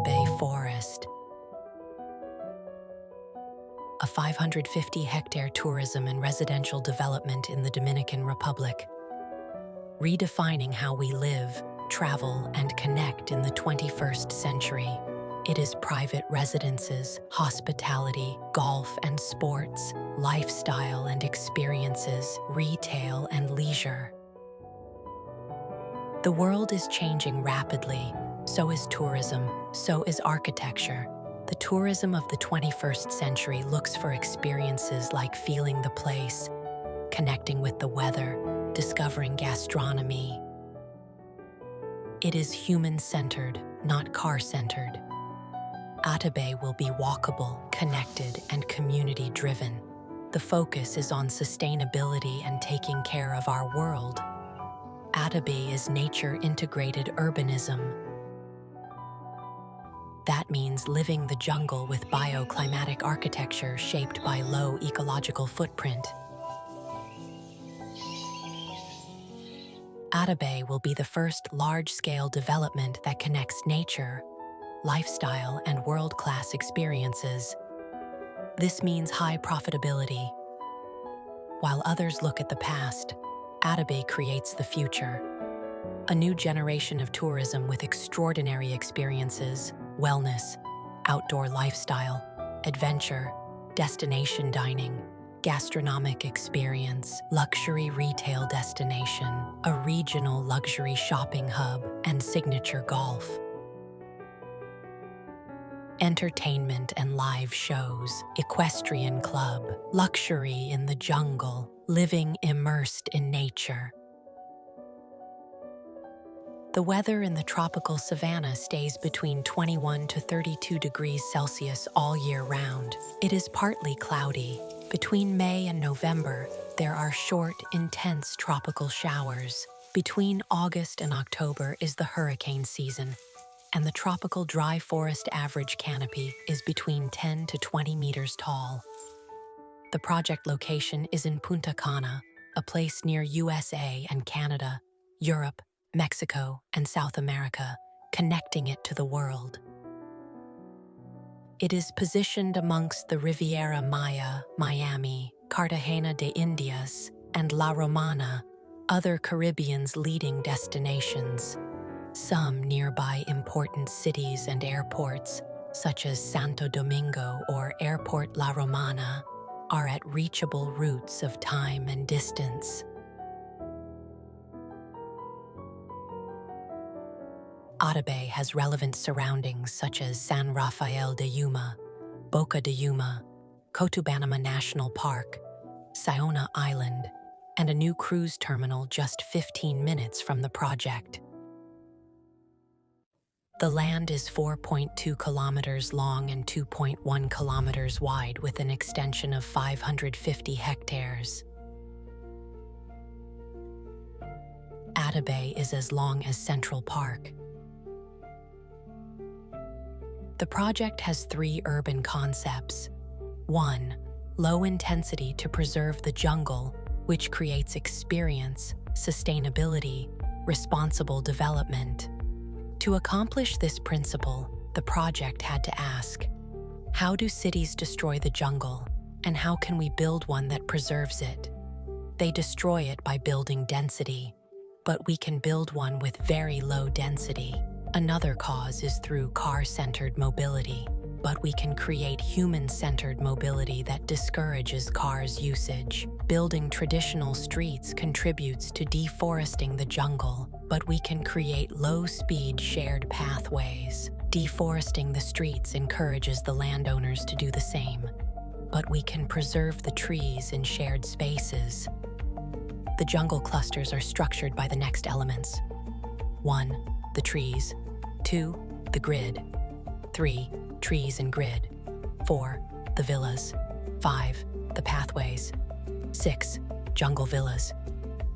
ATABEY Forest, a 550-hectare tourism and residential development in the Dominican Republic, redefining how we live, travel, and connect in the 21st century. It is private residences, hospitality, golf and sports, lifestyle and experiences, retail and leisure. The world is changing rapidly. So is tourism, so is architecture. The tourism of the 21st century looks for experiences like feeling the place, connecting with the weather, discovering gastronomy. It is human-centered, not car-centered. ATABEY will be walkable, connected, and community-driven. The focus is on sustainability and taking care of our world. ATABEY is nature-integrated urbanism. That means living the jungle with bioclimatic architecture shaped by low ecological footprint. ATABEY will be the first large-scale development that connects nature, lifestyle, and world-class experiences. This means high profitability. While others look at the past, ATABEY creates the future. A new generation of tourism with extraordinary experiences, wellness, outdoor lifestyle, adventure, destination dining, gastronomic experience, luxury retail destination, a regional luxury shopping hub, and signature golf. Entertainment and live shows, equestrian club, luxury in the jungle, living immersed in nature. The weather in the tropical savanna stays between 21 to 32 degrees Celsius all year round. It is partly cloudy. Between May and November, there are short, intense tropical showers. Between August and October is the hurricane season, and the tropical dry forest average canopy is between 10 to 20 meters tall. The project location is in Punta Cana, a place near USA and Canada, Europe, Mexico, and South America, connecting it to the world. It is positioned amongst the Riviera Maya, Miami, Cartagena de Indias, and La Romana, other Caribbean's leading destinations. Some nearby important cities and airports, such as Santo Domingo or Airport La Romana, are at reachable routes of time and distance. ATABEY has relevant surroundings such as San Rafael de Yuma, Boca de Yuma, Cotubanama National Park, Siona Island, and a new cruise terminal just 15 minutes from the project. The land is 4.2 kilometers long and 2.1 kilometers wide with an extension of 550 hectares. ATABEY is as long as Central Park. The project has 3 urban concepts. 1. Low intensity to preserve the jungle, which creates experience, sustainability, responsible development. To accomplish this principle, the project had to ask, how do cities destroy the jungle, and how can we build one that preserves it? They destroy it by building density, but we can build one with very low density. Another cause is through car-centered mobility, but we can create human-centered mobility that discourages cars' usage. Building traditional streets contributes to deforesting the jungle, but we can create low-speed shared pathways. Deforesting the streets encourages the landowners to do the same, but we can preserve the trees in shared spaces. The jungle clusters are structured by the next elements. 1. The trees. 2. The grid. 3. Trees and grid. 4. The villas. 5. The pathways. 6. Jungle villas.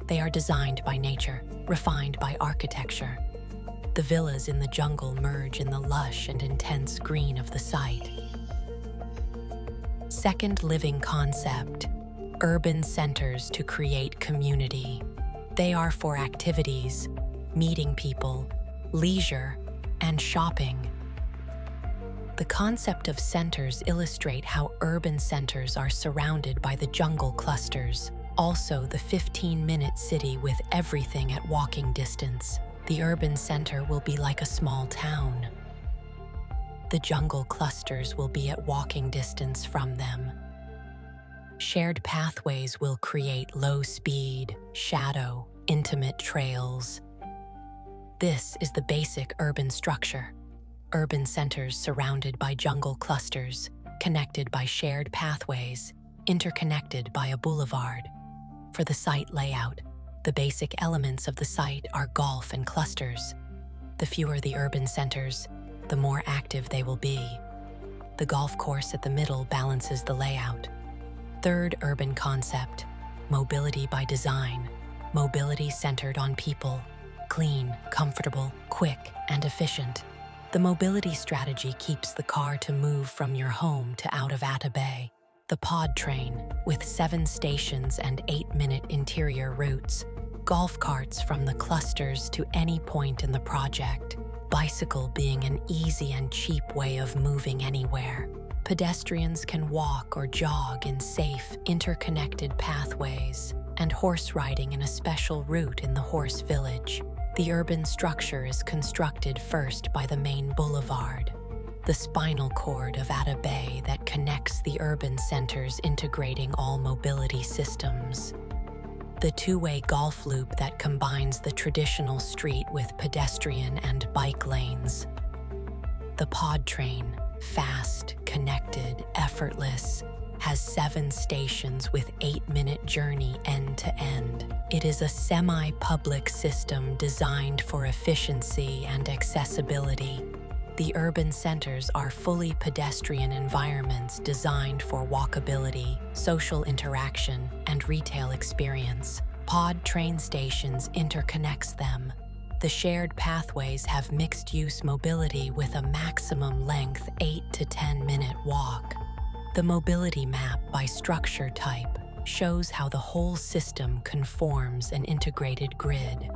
They are designed by nature, refined by architecture. The villas in the jungle merge in the lush and intense green of the site. Second living concept, urban centers to create community. They are for activities, meeting people, leisure, and shopping. The concept of centers illustrate how urban centers are surrounded by the jungle clusters. Also, the 15-minute city with everything at walking distance. The urban center will be like a small town. The jungle clusters will be at walking distance from them. Shared pathways will create low-speed, shadow, intimate trails. This is the basic urban structure. Urban centers surrounded by jungle clusters, connected by shared pathways, interconnected by a boulevard. For the site layout, the basic elements of the site are golf and clusters. The fewer the urban centers, the more active they will be. The golf course at the middle balances the layout. Third urban concept, mobility by design. Mobility centered on people, clean, comfortable, quick, and efficient. The mobility strategy keeps the car to move from your home to out of ATABEY. The pod train, with 7 stations and 8-minute interior routes. Golf carts from the clusters to any point in the project. Bicycle being an easy and cheap way of moving anywhere. Pedestrians can walk or jog in safe, interconnected pathways, and horse riding in a special route in the horse village. The urban structure is constructed first by the main boulevard, the spinal cord of ATABEY that connects the urban centers, integrating all mobility systems. The two-way golf loop that combines the traditional street with pedestrian and bike lanes. The pod train, fast, connected, effortless, has 7 stations with 8-minute journey end to end. It is a semi-public system designed for efficiency and accessibility. The urban centers are fully pedestrian environments designed for walkability, social interaction, and retail experience. Pod train stations interconnects them. The shared pathways have mixed-use mobility with a maximum length 8 to 10-minute walk. The mobility map by structure type shows how the whole system conforms an integrated grid.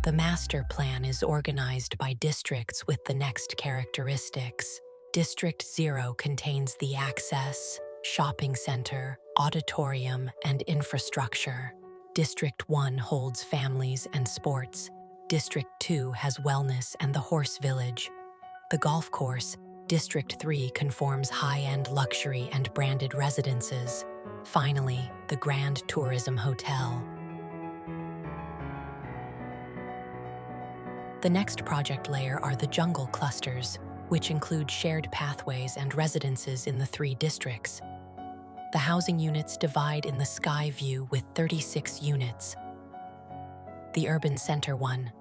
The master plan is organized by districts with the next characteristics. District 0 contains the access, shopping center, auditorium, and infrastructure. District 1 holds families and sports. District 2 has wellness and the horse village. The golf course, District 3 conforms high-end luxury and branded residences. Finally, the Grand Tourism Hotel. The next project layer are the jungle clusters, which include shared pathways and residences in the 3 districts. The housing units divide in the sky view with 36 units. The Urban Center 1,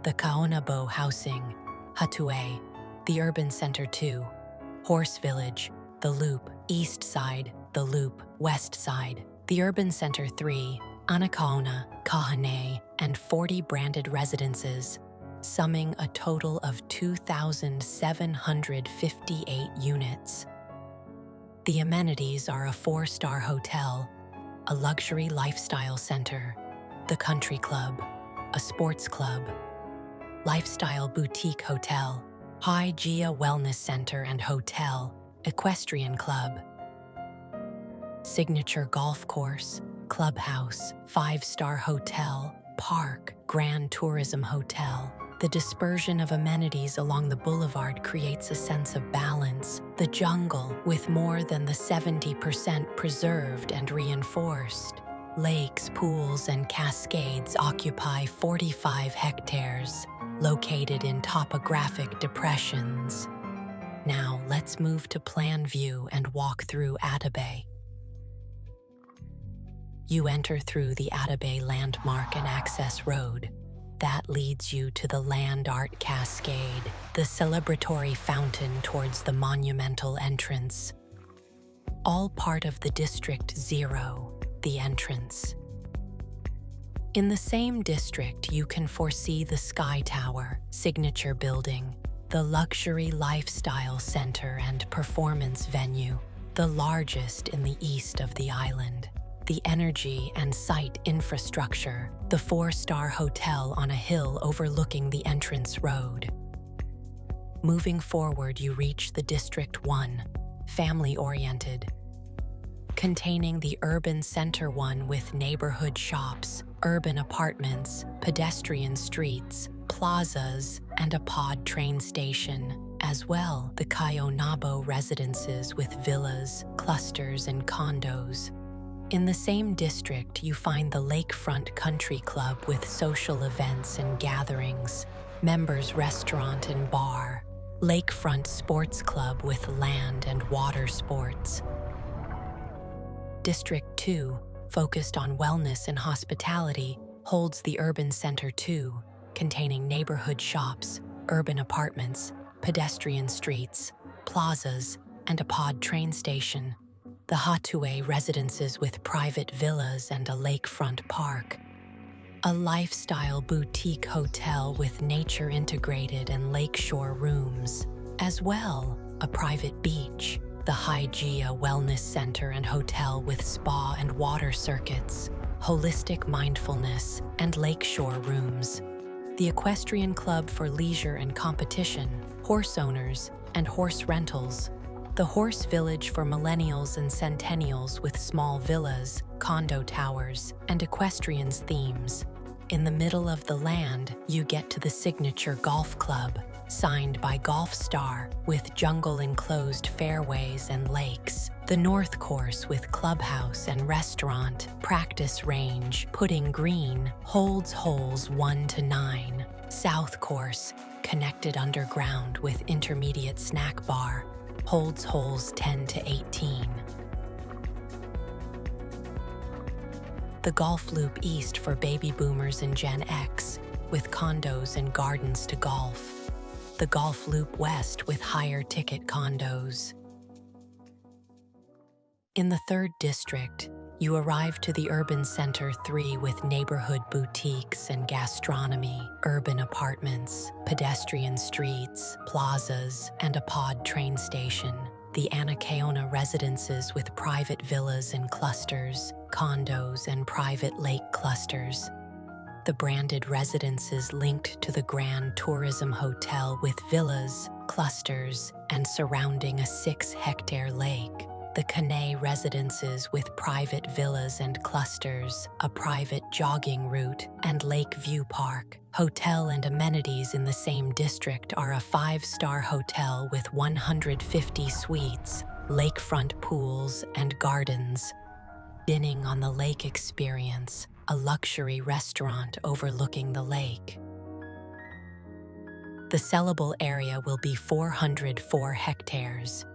the Kaonabo Housing, Hatue, the Urban Center 2, Horse Village, the Loop, East Side, the Loop, West Side, the Urban Center 3, Anakaona, Kahane, and 40 branded residences, summing a total of 2,758 units. The amenities are a 4-star hotel, a luxury lifestyle center, the country club, a sports club, lifestyle boutique hotel, Hygeia Wellness Center and Hotel, equestrian club, signature golf course, clubhouse, 5-star hotel, park, Grand Tourism Hotel. The dispersion of amenities along the boulevard creates a sense of balance. The jungle, with more than the 70% preserved and reinforced. Lakes, pools, and cascades occupy 45 hectares, located in topographic depressions. Now, let's move to plan view and walk through ATABEY. You enter through the ATABEY Landmark and Access Road. That leads you to the Land Art Cascade, the celebratory fountain towards the monumental entrance. All part of the District 0, the entrance. In the same district, you can foresee the Sky Tower, signature building, the luxury lifestyle center and performance venue, the largest in the east of the island. The energy and site infrastructure, the 4-star hotel on a hill overlooking the entrance road. Moving forward, you reach the District 1, family-oriented, containing the Urban Center 1 with neighborhood shops, urban apartments, pedestrian streets, plazas, and a pod train station. As well, the Kayonabo residences with villas, clusters, and condos. In the same district, you find the Lakefront Country Club with social events and gatherings, members restaurant and bar, Lakefront Sports Club with land and water sports. District 2, focused on wellness and hospitality, holds the Urban Center 2, containing neighborhood shops, urban apartments, pedestrian streets, plazas, and a pod train station. The Hatue residences with private villas and a lakefront park. A lifestyle boutique hotel with nature-integrated and lakeshore rooms. As well, a private beach, the Hygeia Wellness Center and Hotel with spa and water circuits, holistic mindfulness, and lakeshore rooms. The Equestrian Club for leisure and competition, horse owners, and horse rentals. The Horse Village for millennials and centennials with small villas, condo towers, and equestrians themes. In the middle of the land, you get to the signature golf club, signed by Golf Star, with jungle-enclosed fairways and lakes. The North Course with clubhouse and restaurant, practice range, putting green, holds holes 1 to 9. South Course, connected underground with intermediate snack bar, holds holes 10 to 18. The Golf Loop East for baby boomers and Gen X, with condos and gardens to golf. The Golf Loop West with higher ticket condos. In the 3rd District, you arrive to the Urban Center 3 with neighborhood boutiques and gastronomy, urban apartments, pedestrian streets, plazas, and a pod train station. The Anacaona residences with private villas and clusters, condos, and private lake clusters. The branded residences linked to the Grand Tourism Hotel with villas, clusters, and surrounding a 6-hectare lake. The Kane residences with private villas and clusters, a private jogging route, and lake view park. Hotel and amenities in the same district are a 5-star hotel with 150 suites, lakefront pools, and gardens. Dining on the Lake Experience, a luxury restaurant overlooking the lake. The sellable area will be 404 hectares.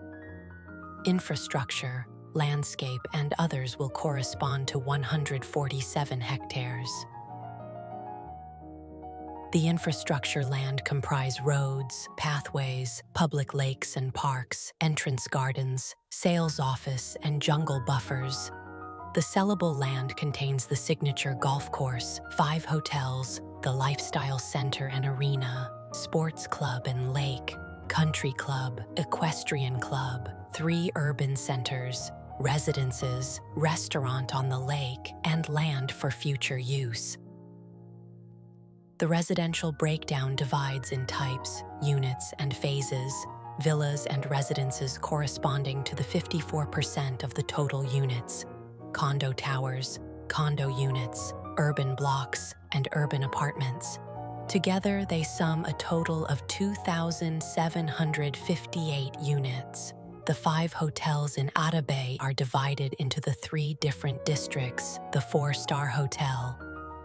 Infrastructure, landscape, and others will correspond to 147 hectares. The infrastructure land comprise roads, pathways, public lakes and parks, entrance gardens, sales office, and jungle buffers. The sellable land contains the signature golf course, 5 hotels, the lifestyle center and arena, sports club and lake, country club, equestrian club, 3 urban centers, residences, restaurant on the lake, and land for future use. The residential breakdown divides in types, units, and phases, villas and residences corresponding to the 54% of the total units, condo towers, condo units, urban blocks, and urban apartments. Together, they sum a total of 2,758 units. The 5 hotels in ATABEY are divided into the 3 different districts: the 4-star hotel,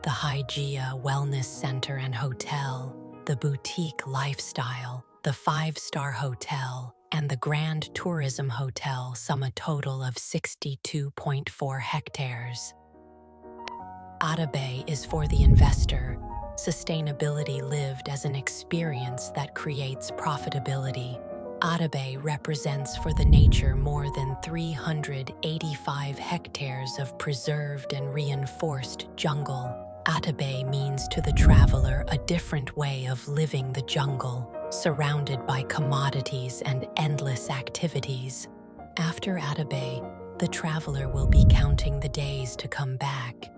the Hygeia Wellness Center and Hotel, the Boutique Lifestyle, the 5-star hotel, and the Grand Tourism Hotel sum a total of 62.4 hectares. ATABEY is for the investor, sustainability lived as an experience that creates profitability. ATABEY represents for the nature more than 385 hectares of preserved and reinforced jungle. ATABEY means to the traveler a different way of living the jungle, surrounded by commodities and endless activities. After ATABEY, the traveler will be counting the days to come back.